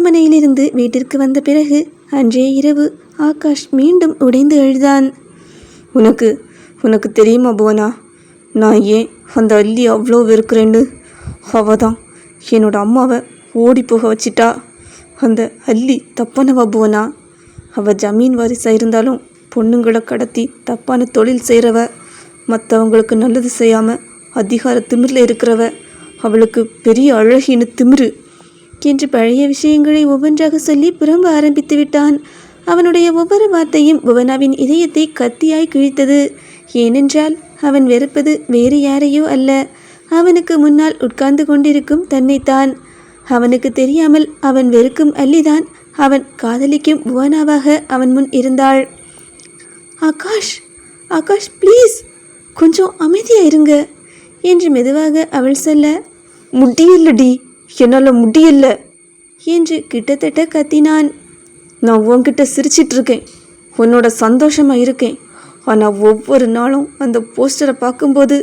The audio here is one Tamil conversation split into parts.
மருத்துவமனையிலிருந்து வீட்டிற்கு வந்த பிறகு அன்றைய இரவு ஆகாஷ் மீண்டும் உடைந்து அழுதான். உனக்கு உனக்கு தெரியுமா புவனா, நான் ஏன் அந்த அல்லி அவ்வளோ வெறுக்கிறேன்னு? அவ தான் என்னோட அம்மாவை ஓடி போக வச்சிட்டா. அந்த அல்லி தப்பானவா புவனா. அவள் ஜமீன் வாரிசாக இருந்தாலும் பொண்ணுங்களை கடத்தி தப்பான தொழில் செய்கிறவ, மற்றவங்களுக்கு நல்லது செய்யாமல் அதிகார திமிரில் இருக்கிறவ, அவளுக்கு பெரிய அழகின்னு திமிரு என்று பழைய விஷயங்களை ஒவ்வொன்றாக சொல்லி புறம்ப ஆரம்பித்து விட்டான். அவனுடைய ஒவ்வொரு வார்த்தையும் புவனாவின் இதயத்தை கத்தியாய் கிழித்தது. ஏனென்றால் அவன் வெறுப்பது வேறு யாரையோ அல்ல, அவனுக்கு முன்னால் உட்கார்ந்து கொண்டிருக்கும் தன்னைத்தான். அவனுக்கு தெரியாமல் அவன் வெறுக்கும் அல்லிதான் அவன் காதலிக்கும் புவனாவாக அவன் முன் இருந்தாள். ஆகாஷ், ஆகாஷ் ப்ளீஸ் கொஞ்சம் அமைதியாக இருங்க என்று மெதுவாக அவள் சொல்ல, முடியலடி, என்னால் முடியல என்று கிட்டத்தட்ட கத்தினான். நான் உன்கிட்ட சிரிச்சிட்ருக்கேன், உன்னோட சந்தோஷமாக இருக்கேன். ஆனால் ஒவ்வொரு நாளும் அந்த போஸ்டரை பார்க்கும்போது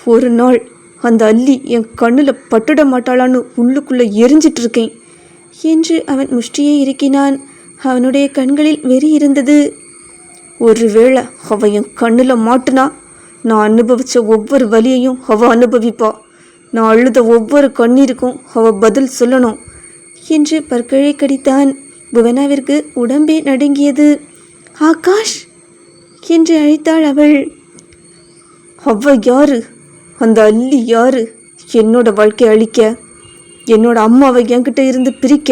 ஒரு நாள் அந்த அல்லி என் கண்ணில் பட்டுட மாட்டாளான்னு உள்ளுக்குள்ளே எரிஞ்சிட்ருக்கேன் என்று அவன் முஷ்டியை இறுக்கினான். அவனுடைய கண்களில் வெறி இருந்தது. ஒருவேளை அவ என் கண்ணில் மாட்டுனா நான் அனுபவித்த ஒவ்வொரு வலியையும் அவள் அனுபவிப்பா. நான் அழுத ஒவ்வொரு கண்ணீருக்கும் அவள் பதில் சொல்லணும் என்று பற்களை கடித்தான். புவனாவிற்கு உடம்பே நடுங்கியது. ஆகாஷ் என்று அழைத்தாள் அவள். அவ யாரு? அந்த அல்லி யாரு? என்னோட வாழ்க்கையை அழிக்க, என்னோட அம்மாவை என்கிட்ட இருந்து பிரிக்க,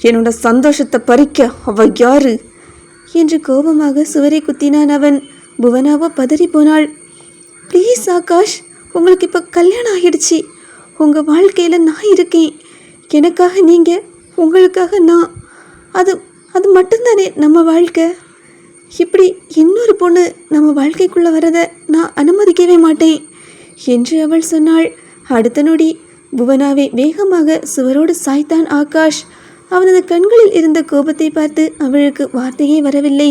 என்னோட சந்தோஷத்தை பறிக்க அவ யாரு என்று கோபமாக சுவரை குத்தினான் அவன். புவனாவோ பதறி போனாள். ப்ளீஸ் ஆகாஷ், உங்களுக்கு இப்போ கல்யாணம் ஆகிடுச்சு. உங்கள் வாழ்க்கையில் நான் இருக்கேன். எனக்காக நீங்கள், உங்களுக்காக நான். அது அது மட்டும்தானே நம்ம வாழ்க்கை. இப்படி இன்னொரு பொண்ணு நம்ம வாழ்க்கைக்குள்ளே வரதை நான் அனுமதிக்கவே மாட்டேன் என்று அவள் சொன்னாள். அடுத்த நொடி புவனாவை வேகமாக சுவரோடு சாய்த்தான் ஆகாஷ். அவனது கண்களில் இருந்த கோபத்தை பார்த்து அவளுக்கு வார்த்தையே வரவில்லை.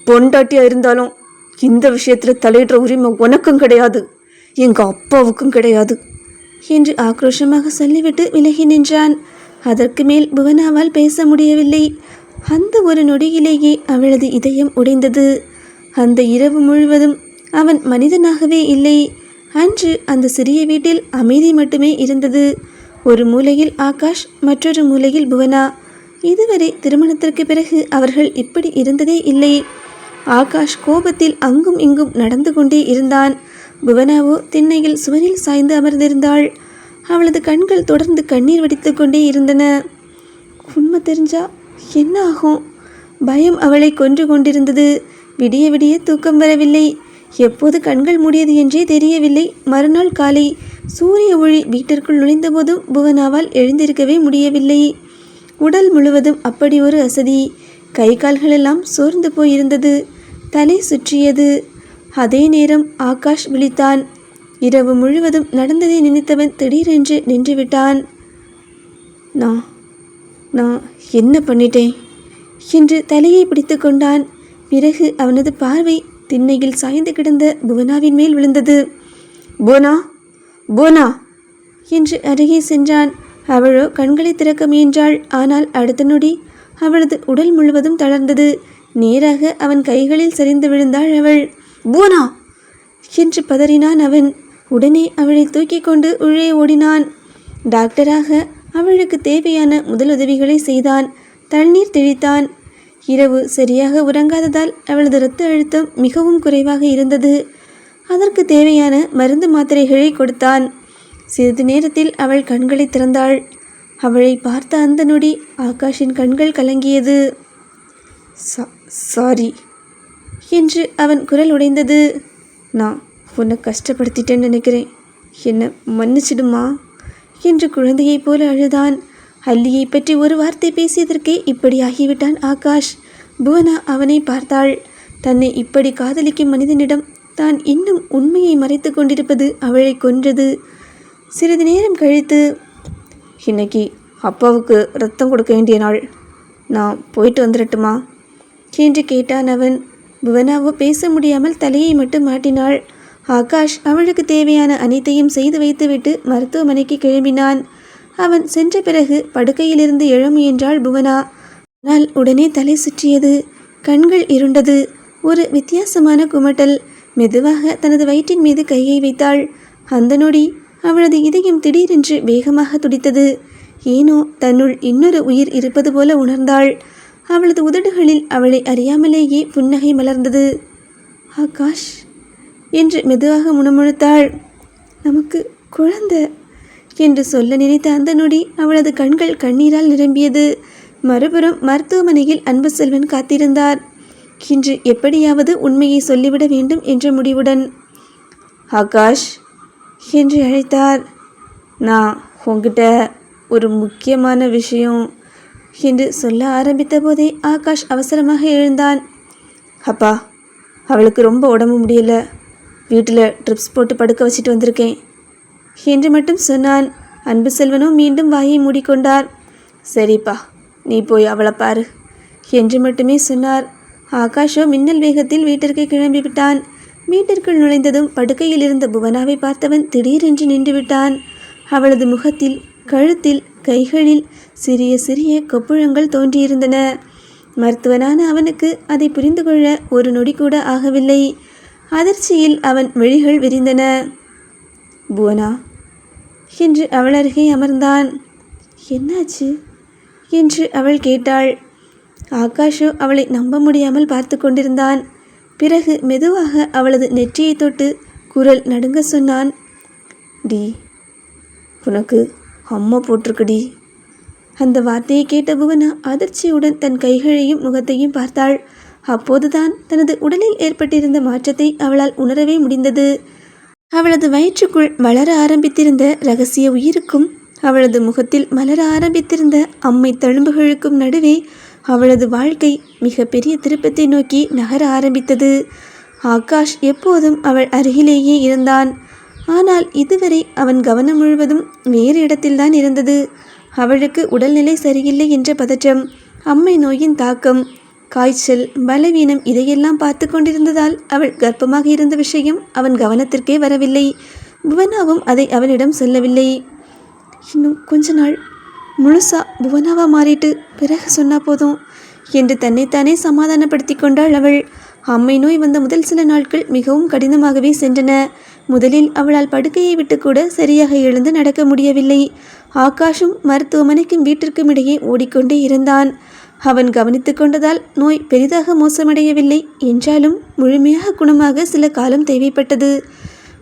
பொண்டாட்டியாக இருந்தாலும் இந்த விஷயத்தில் தலையிடுற உரிமை உனக்கும் கிடையாது, எங்கள் அப்பாவுக்கும் கிடையாது என்று ஆக்ரோஷமாக சொல்லிவிட்டு விலகி நின்றான். அதற்கு மேல் புவனாவால் பேச முடியவில்லை. அந்த ஒரு நொடியிலேயே அவளது இதயம் உடைந்தது. அந்த இரவு முழுவதும் அவன் மனிதனாகவே இல்லை. அன்று அந்த சிறிய வீட்டில் அமைதி மட்டுமே இருந்தது. ஒரு மூலையில் ஆகாஷ், மற்றொரு மூலையில் புவனா. இதுவரை திருமணத்திற்கு பிறகு அவர்கள் இப்படி இருந்ததே இல்லை. ஆகாஷ் கோபத்தில் அங்கும் இங்கும் நடந்து கொண்டே இருந்தான். புவனாவோ திண்ணையில் சுவரில் சாய்ந்து அமர்ந்திருந்தாள். அவளது கண்கள் தொடர்ந்து கண்ணீர் வடித்து கொண்டே இருந்தன. உண்மை தெரிஞ்சா என்ன ஆகும்? பயம் அவளை கொன்று கொண்டிருந்தது. விடிய விடிய தூக்கம் வரவில்லை. எப்போது கண்கள் மூடியது என்றே தெரியவில்லை. மறுநாள் காலை சூரிய ஒளி வீட்டிற்குள் நுழைந்தபோதும் புவனாவால் எழுந்திருக்கவே முடியவில்லை. உடல் முழுவதும் அப்படி ஒரு அசதி. கை கால்களெல்லாம் சோர்ந்து போயிருந்தது. தலை சுற்றியது. அதே நேரம் ஆகாஷ் விழித்தான். இரவு முழுவதும் நடந்ததை நினைத்தவன் திடீரென்று நின்றுவிட்டான். நான் என்ன பண்ணிட்டேன் என்று தலையை பிடித்து கொண்டான். பிறகு அவனது பார்வை திண்ணையில் சாய்ந்து கிடந்த புவனாவின் மேல் விழுந்தது. போனா, போனா என்று அருகே சென்றான். அவளோ கண்களை திறக்க முயன்றாள். ஆனால் அடுத்த நொடி அவளது உடல் முழுவதும் தளர்ந்தது. நேராக அவன் கைகளில் சரிந்து விழுந்தாள் அவள். போனா என்று பதறினான் அவன். உடனே அவளை தூக்கி கொண்டு உள்ளே ஓடினான். டாக்டராக அவளுக்கு தேவையான முதலுதவிகளை செய்தான். தண்ணீர் தெளித்தான். இரவு சரியாக உறங்காததால் அவளது இரத்த அழுத்தம் மிகவும் குறைவாக இருந்தது. அதற்கு தேவையான மருந்து மாத்திரைகளை கொடுத்தான். சிறிது நேரத்தில் அவள் கண்களை திறந்தாள். அவளை பார்த்த அந்த நொடி ஆகாஷின் கண்கள் கலங்கியது. சாரி என்று அவன் குரல் உடைந்தது. நான் உன்னை கஷ்டப்படுத்திட்டேன்னு நினைக்கிறேன், என்னை மன்னிச்சிடுமா என்று குழந்தையைப் போல அழுதான். அல்லியை பற்றி ஒரு வார்த்தை பேசியதற்கே இப்படி ஆகிவிட்டான் ஆகாஷ். புவனா அவனை பார்த்தாள். தன்னை இப்படி காதலிக்கும் மனிதனிடம் தான் இன்னும் உண்மையை மறைத்து கொண்டிருப்பது அவளை கொன்றது. சிறிது நேரம் கழித்து, இன்னைக்கு அப்பாவுக்கு ரத்தம் கொடுக்க வேண்டிய நாள், நான் போயிட்டு வந்துடட்டுமா என்று கேட்டான் அவன். புவனாவோ பேச முடியாமல் தலையை மட்டும் மாட்டினாள். ஆகாஷ் அவளுக்கு தேவையான அனைத்தையும் செய்து வைத்துவிட்டு மருத்துவமனைக்கு கிளம்பினான். அவன் சென்ற பிறகு படுக்கையிலிருந்து எழ முயன்றாள் புவனா. ஆனால் உடனே தலை சுற்றியது, கண்கள் இருண்டது, ஒரு வித்தியாசமான குமட்டல். மெதுவாக தனது வயிற்றின் மீது கையை வைத்தாள். அந்த நொடி அவளது இதயம் திடீரென்று வேகமாக துடித்தது. ஏனோ தன்னுள் இன்னொரு உயிர் இருப்பது போல உணர்ந்தாள். அவளது உதடுகளில் அவளை அறியாமலேயே புன்னகை மலர்ந்தது. ஆகாஷ் என்று மெதுவாக முணுமுணுத்தாள். நமக்கு குழந்தை என்று சொல்ல நினைத்த அந்த நொடி அவளது கண்கள் கண்ணீரால் நிரம்பியது. மறுபுறம் மருத்துவமனையில் அன்புசெல்வன் காத்திருந்தார். இன்று எப்படியாவது உண்மையை சொல்லிவிட வேண்டும் என்ற முடிவுடன். ஆகாஷ் என்று அழைத்தார். நான் உங்ககிட்ட ஒரு முக்கியமான விஷயம் என்று சொல்ல ஆரம்பித்த போதே ஆகாஷ் அவசரமாக எழுந்தான். அப்பா, அவளுக்கு ரொம்ப உடம்பு முடியல, வீட்டில் ட்ரிப்ஸ் போட்டு படுக்க வச்சுட்டு வந்திருக்கேன் என்று மட்டும் சொன்னான். அன்புசெல்வனோ மீண்டும் வாயை மூடிக்கொண்டார். சரிப்பா, நீ போய் அவளை பாரு என்று மட்டுமே சொன்னார். ஆகாஷோ மின்னல் வேகத்தில் வீட்டிற்கு கிளம்பிவிட்டான். வீட்டிற்குள் நுழைந்ததும் படுக்கையில் இருந்த புவனாவை பார்த்தவன் திடீரென்று நின்றுவிட்டான். அவளது முகத்தில், கழுத்தில், கைகளில் சிறிய சிறிய கொப்புளங்கள் தோன்றியிருந்தன. மருத்துவனான அவனுக்கு அதை புரிந்து கொள்ள ஒரு நொடி கூட ஆகவில்லை. அதிர்ச்சியில் அவன் விழிகள் விரிந்தன. புவனா என்று அவள் அருகே அமர்ந்தான். என்னாச்சு என்று அவள் கேட்டாள். ஆகாஷோ அவளை நம்ப முடியாமல் பார்த்து கொண்டிருந்தான். பிறகு மெதுவாக அவளது நெற்றியை தொட்டு குரல் நடுங்க சொன்னான். டி, உனக்கு அம்மா போட்டிருக்குடி. அந்த வார்த்தையை கேட்ட புவனா அதிர்ச்சியுடன் தன் கைகளையும் முகத்தையும் பார்த்தாள். அப்போதுதான் தனது உடலில் ஏற்பட்டிருந்த மாற்றத்தை அவளால் உணரவே முடிந்தது. அவளது வயிற்றுக்குள் வளர ஆரம்பித்திருந்த இரகசிய உயிருக்கும் அவளது முகத்தில் மலர ஆரம்பித்திருந்த அம்மை தழும்புகளுக்கும் நடுவே அவளது வாழ்க்கை மிக பெரிய திருப்பத்தை நோக்கி நகர ஆரம்பித்தது. ஆகாஷ் எப்போதும் அவள் அருகிலேயே இருந்தான். ஆனால் இதுவரை அவன் கவனம் முழுவதும் வேறு இடத்தில்தான் இருந்தது. அவளுக்கு உடல்நிலை சரியில்லை என்ற பதற்றம், அம்மை நோயின் தாக்கம், காய்ச்சல், பலவீனம் இதையெல்லாம் பார்த்து கொண்டிருந்ததால் அவள் கர்ப்பமாக இருந்த விஷயம் அவன் கவனத்திற்கே வரவில்லை. புவனாவும் அதை அவனிடம் சொல்லவில்லை. இன்னும் கொஞ்ச நாள் முழுசா புவனாவா மாறிட்டு பிறகு சொன்னா போதும் என்று தன்னைத்தானே சமாதானப்படுத்தி கொண்டாள் அவள். அம்மை நோய் வந்த முதல் சில நாட்கள் மிகவும் கடினமாகவே சென்றன. முதலில் அவளால் படுக்கையை விட்டு கூட சரியாக எழுந்து நடக்க முடியவில்லை. ஆகாஷும் மருத்துவமனைக்கும் வீட்டிற்கும் இடையே ஓடிக்கொண்டே இருந்தான். அவன் கவனித்து கொண்டதால் நோய் பெரிதாக மோசமடையவில்லை என்றாலும் முழுமையாக குணமாக சில காலம் தேவைப்பட்டது.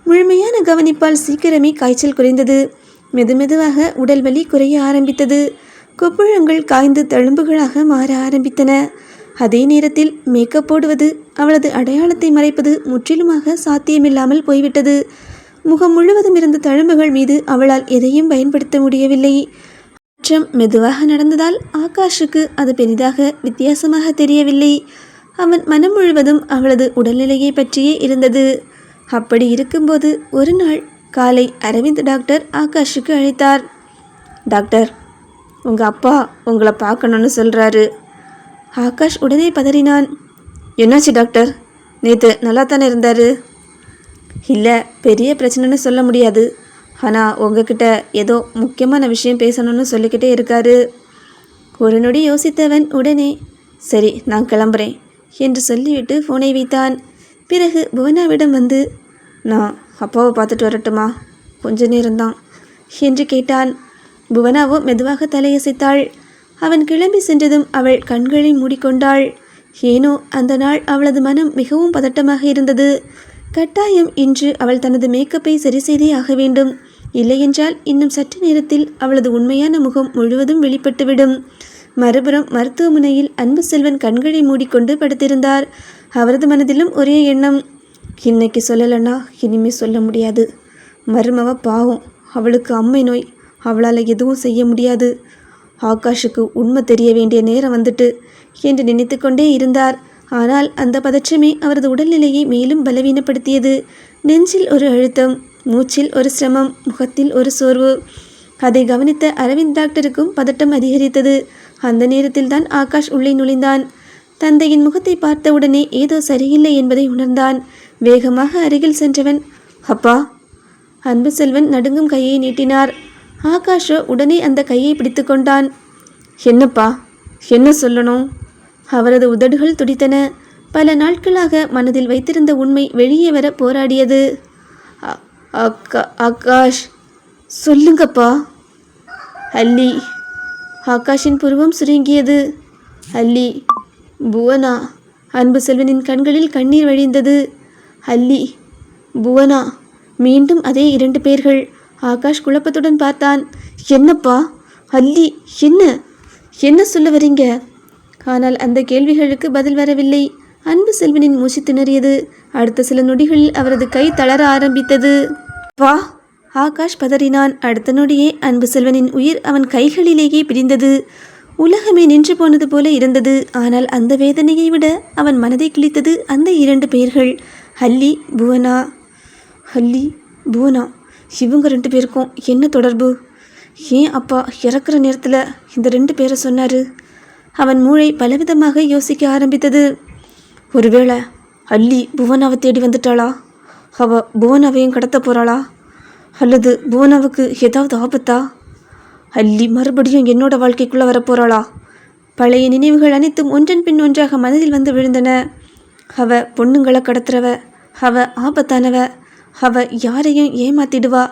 முழுமையான கவனிப்பால் சீக்கிரமே காய்ச்சல் குறைந்தது. மெதுமெதுவாக உடல் வலி குறைய ஆரம்பித்தது. கொப்புளங்கள் காய்ந்து தழும்புகளாக மாற ஆரம்பித்தன. அதே நேரத்தில் மேக்கப் போடுவது, அவளது அடையாளத்தை மறைப்பது முற்றிலுமாக சாத்தியமில்லாமல் போய்விட்டது. முகம் முழுவதும் இருந்த தழும்புகள் மீது அவளால் எதையும் பயன்படுத்த முடியவில்லை. மாற்றம் மெதுவாக நடந்ததால் ஆகாஷுக்கு அது பெரிதாக வித்தியாசமாக தெரியவில்லை. அவன் மனம் முழுவதும் அவளது உடல்நிலையை பற்றியே இருந்தது. அப்படி இருக்கும்போது ஒரு நாள் காலை அரவிந்த் டாக்டர் ஆகாஷுக்கு அழைத்தார். டாக்டர், உங்கள் அப்பா உங்களை பார்க்கணுன்னு சொல்கிறாரு. ஆகாஷ் உடனே பதறினான். என்னாச்சு டாக்டர்? நேற்று நல்லா தானே இருந்தார்? இல்லை, பெரிய பிரச்சனைன்னு சொல்ல முடியாது. ஆனால் உங்ககிட்ட ஏதோ முக்கியமான விஷயம் பேசணும்னு சொல்லிக்கிட்டே இருக்காரு. ஒரு நொடி யோசித்தவன் உடனே சரி நான் கிளம்புறேன் என்று சொல்லிவிட்டு ஃபோனை வைத்தான். பிறகு புவனாவிடம் வந்து நான் அப்பாவை பார்த்துட்டு வரட்டுமா, கொஞ்ச நேரம்தான் என்று கேட்டான். புவனாவோ மெதுவாக தலையசைத்தாள். அவன் கிளம்பி சென்றதும் அவள் கண்களை மூடிக்கொண்டாள். ஏனோ அந்த நாள் அவளது மனம் மிகவும் பதட்டமாக இருந்தது. கட்டாயம் இன்று அவள் தனது மேக்கப்பை சரி செய்தே ஆக வேண்டும். இல்லையென்றால் இன்னும் சற்று நேரத்தில் அவளது உண்மையான முகம் முழுவதும் வெளிப்பட்டுவிடும். மறுபுறம் மருத்துவமனையில் அன்புசெல்வன் கண்களை மூடிக்கொண்டு படுத்திருந்தார். அவரது மனதிலும் ஒரே எண்ணம், இன்னைக்கு சொல்லலைன்னா இனிமே சொல்ல முடியாது. மருமவ பாவம், அவளுக்கு அம்மை நோய், அவளால் எதுவும் செய்ய முடியாது. ஆகாஷுக்கு உண்மை தெரிய வேண்டிய நேரம் வந்துட்டு என்று நினைத்து கொண்டே இருந்தார். ஆனால் அந்த பதற்றமே அவரது உடல்நிலையை மேலும் பலவீனப்படுத்தியது. நெஞ்சில் ஒரு அழுத்தம், மூச்சில் ஒரு சிரமம், முகத்தில் ஒரு சோர்வு. அதை கவனித்த அரவிந்த் டாக்டருக்கும் பதட்டம் அதிகரித்தது. அந்த நேரத்தில் தான் ஆகாஷ் உள்ளே நுழைந்தான். தந்தையின் முகத்தை பார்த்தவுடனே ஏதோ சரியில்லை என்பதை உணர்ந்தான். வேகமாக அருகில் சென்றவன், அப்பா. அன்புசெல்வன் நடுங்கும் கையை நீட்டினார். ஆகாஷோ உடனே அந்த கையை பிடித்து கொண்டான். என்னப்பா, என்ன சொல்லணும்? அவரது உதடுகள் துடித்தன. பல நாட்களாக மனதில் வைத்திருந்த உண்மை வெளியே வர போராடியது. ஆகாஷ், சொல்லுங்கப்பா. அல்லி. ஆகாஷின் புருவம் சுருங்கியது. அல்லி, புவனா. அன்பு செல்வனின் கண்களில் கண்ணீர் வழிந்தது. அல்லி, புவனா. மீண்டும் அதே 2 பேர்கள். ஆகாஷ் குழப்பத்துடன் பார்த்தான். என்னப்பா? அல்லி, என்ன சொல்ல வரீங்க? ஆனால் அந்த கேள்விகளுக்கு பதில் வரவில்லை. அன்பு செல்வனின் மூச்சு திணறியது. அடுத்த சில நொடிகளில் அவரது கை தளர ஆரம்பித்தது. வா! ஆகாஷ் பதறினான். அடுத்த நொடியே அன்பு செல்வனின் உயிர் அவன் கைகளிலேயே பிரிந்தது. உலகமே நின்று போனது போல இருந்தது. ஆனால் அந்த வேதனையை விட அவன் மனதை கிழித்தது அந்த 2 பேர்கள். அல்லி, புவனா. அல்லி, புவனா, இவங்க 2 பேருக்கும் என்ன தொடர்பு? ஏன் அப்பா இறக்குற நேரத்தில் இந்த 2 பேரை சொன்னார்? அவன் மூளை பலவிதமாக யோசிக்க ஆரம்பித்தது. ஒருவேளை அல்லி புவனாவை தேடி வந்துட்டாளா? அவள் புவனாவையும் கடத்த போகிறாளா? அல்லது புவனாவுக்கு ஏதாவது ஆபத்தா? அல்லி மறுபடியும் என்னோட வாழ்க்கைக்குள்ளே வரப்போகிறாளா? பழைய நினைவுகள் அனைத்தும் ஒன்றன் பின் ஒன்றாக மனதில் வந்து விழுந்தன. அவ பொண்ணுங்களை கடத்துறவ, அவ ஆபத்தானவ, அவ யாரையும் ஏமாத்திடுவா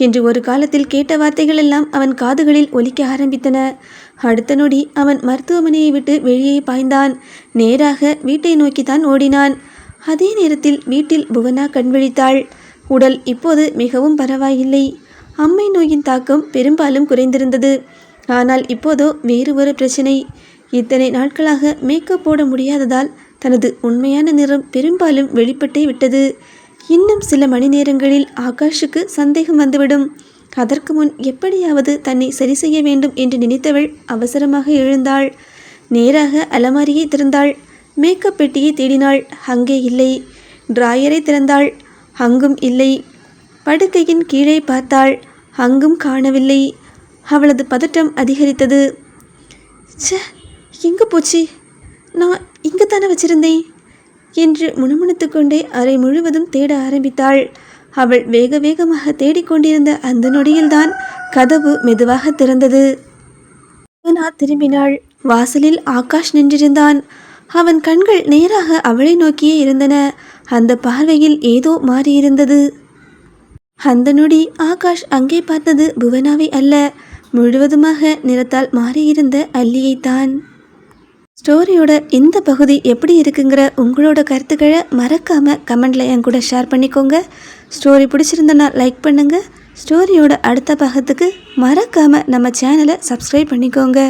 என்று ஒரு காலத்தில் கேட்ட வார்த்தைகள் எல்லாம் அவன் காதுகளில் ஒலிக்க ஆரம்பித்தன. அடுத்த நொடி அவன் மருத்துவமனையை விட்டு வெளியே பாய்ந்தான். நேராக வீட்டை நோக்கித்தான் ஓடினான். அதே நேரத்தில் வீட்டில் புவனா கண்விழித்தாள். உடல் இப்போது மிகவும் பரவாயில்லை. அம்மை நோயின் தாக்கம் பெரும்பாலும் குறைந்திருந்தது. ஆனால் இப்போதோ வேறு ஒரு பிரச்சனை. இத்தனை நாட்களாக மேக்கப் போட முடியாததால் தனது உண்மையான நிறம் பெரும்பாலும் வெளிப்பட்டே விட்டது. இன்னும் சில மணி நேரங்களில் ஆகாஷுக்கு சந்தேகம் வந்துவிடும். அதற்கு முன் எப்படியாவது தன்னை சரி செய்ய வேண்டும் என்று நினைத்தவள் அவசரமாக எழுந்தாள். நேராக அலமாரியை திறந்தாள். மேக்கப் பெட்டியை தேடினாள். அங்கே இல்லை. டிராயரை திறந்தாள். அங்கும் இல்லை. படுக்கையின் கீழே பார்த்தாள். அங்கும் காணவில்லை. அவளது பதட்டம் அதிகரித்தது. ச்சே, எங்கே போச்சு? நான் இங்கே தானே வச்சிருந்தேன் என்று முணுமுணுத்து கொண்டே அறை முழுவதும் தேட ஆரம்பித்தாள். அவள் வேக வேகமாக தேடிக்கொண்டிருந்த அந்த நொடியில்தான் கதவு மெதுவாக திறந்தது. திரும்பினாள். வாசலில் ஆகாஷ் நின்றிருந்தான். அவன் கண்கள் நேராக அவளை நோக்கியே இருந்தன. அந்த பார்வையில் ஏதோ மாறியிருந்தது. அந்த நொடி ஆகாஷ் அங்கே பார்த்தது புவனாவை அல்ல, முழுவதுமாக நிறத்தால் மாறியிருந்த அல்லியைத்தான். ஸ்டோரியோட இந்த பகுதி எப்படி இருக்குங்கிற உங்களோட கருத்துக்களை மறக்காமல் கமெண்டில் என் கூட ஷேர் பண்ணிக்கோங்க. ஸ்டோரி பிடிச்சிருந்தனா லைக் பண்ணுங்கள். ஸ்டோரியோட அடுத்த பாகத்துக்கு மறக்காமல் நம்ம சேனலை சப்ஸ்கிரைப் பண்ணிக்கோங்க.